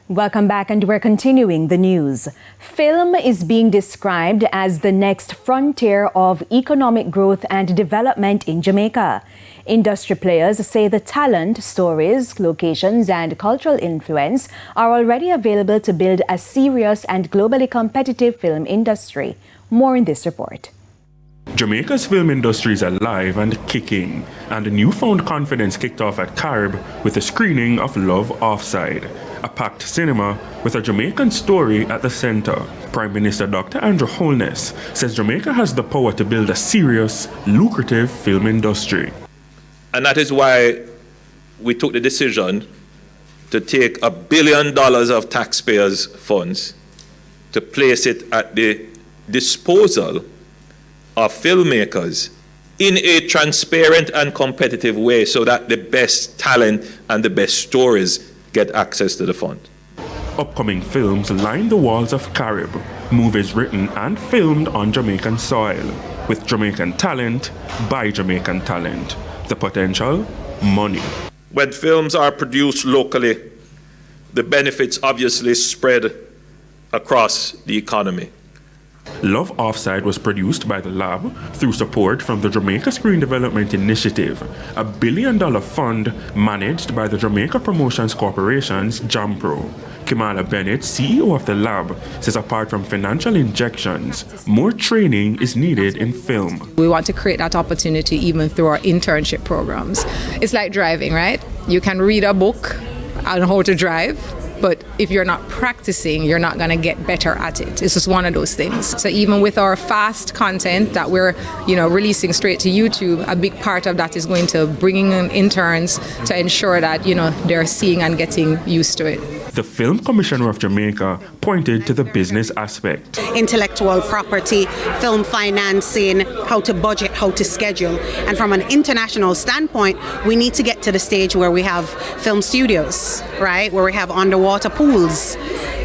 Welcome back, and we're continuing the news. Film is being described as the next frontier of economic growth and development in Jamaica. Industry players say the talent, stories, locations, and cultural influence are already available to build a serious and globally competitive film industry. More in this report. Jamaica's film industry is alive and kicking, and newfound confidence kicked off at Carib with a screening of Love Offside, a packed cinema with a Jamaican story at the center. Prime Minister Dr. Andrew Holness says Jamaica has the power to build a serious, lucrative film industry. And that is why we took the decision to take $1 billion of taxpayers' funds to place it at the disposal of filmmakers in a transparent and competitive way so that the best talent and the best stories get access to the fund. Upcoming films line the walls of Carib, movies written and filmed on Jamaican soil, with Jamaican talent by Jamaican talent. The potential? Money. When films are produced locally, the benefits obviously spread across the economy. Love Offside was produced by the Lab through support from the Jamaica Screen Development Initiative, a $1 billion fund managed by the Jamaica Promotions Corporation's JAMPRO. Kimala Bennett, CEO of the Lab, says apart from financial injections, more training is needed in film. We want to create that opportunity even through our internship programs. It's like driving, right? You can read a book on how to drive, but if you're not practicing, you're not going to get better at it. It's just one of those things. So even with our fast content that we're, releasing straight to YouTube, a big part of that is going to bringing in interns to ensure that, they're seeing and getting used to it. The Film Commissioner of Jamaica pointed to the business aspect. Intellectual property, film financing, how to budget, how to schedule. And from an international standpoint, we need to get to the stage where we have film studios, right? Where we have underwater pools.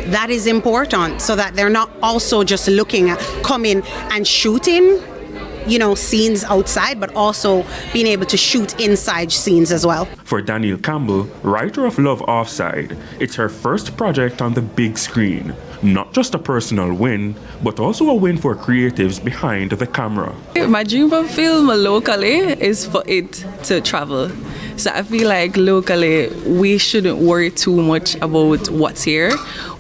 That is important so that they're not also just looking at coming and shooting, scenes outside, but also being able to shoot inside scenes as well. For Danielle Campbell, writer of Love Offside, it's her first project on the big screen. Not just a personal win, but also a win for creatives behind the camera. My dream of film locally is for it to travel. So I feel like locally we shouldn't worry too much about what's here,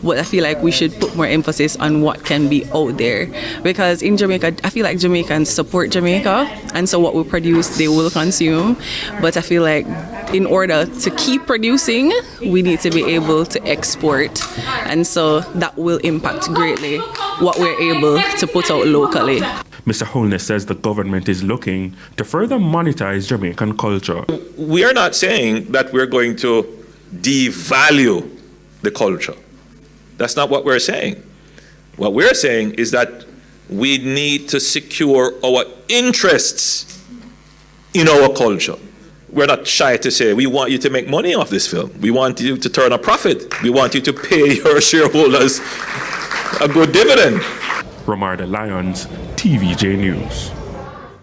but I feel like we should put more emphasis on what can be out there. Because in Jamaica, I feel like Jamaicans support Jamaica, and so what we produce, they will consume. But I feel like in order to keep producing, we need to be able to export. And so that will impact greatly what we're able to put out locally. Mr. Holness says the government is looking to further monetize Jamaican culture. We are not saying that we're going to devalue the culture. That's not what we're saying. What we're saying is that we need to secure our interests in our culture. We're not shy to say we want you to make money off this film. We want you to turn a profit. We want you to pay your shareholders a good dividend. Romardo Lyons, TVJ News.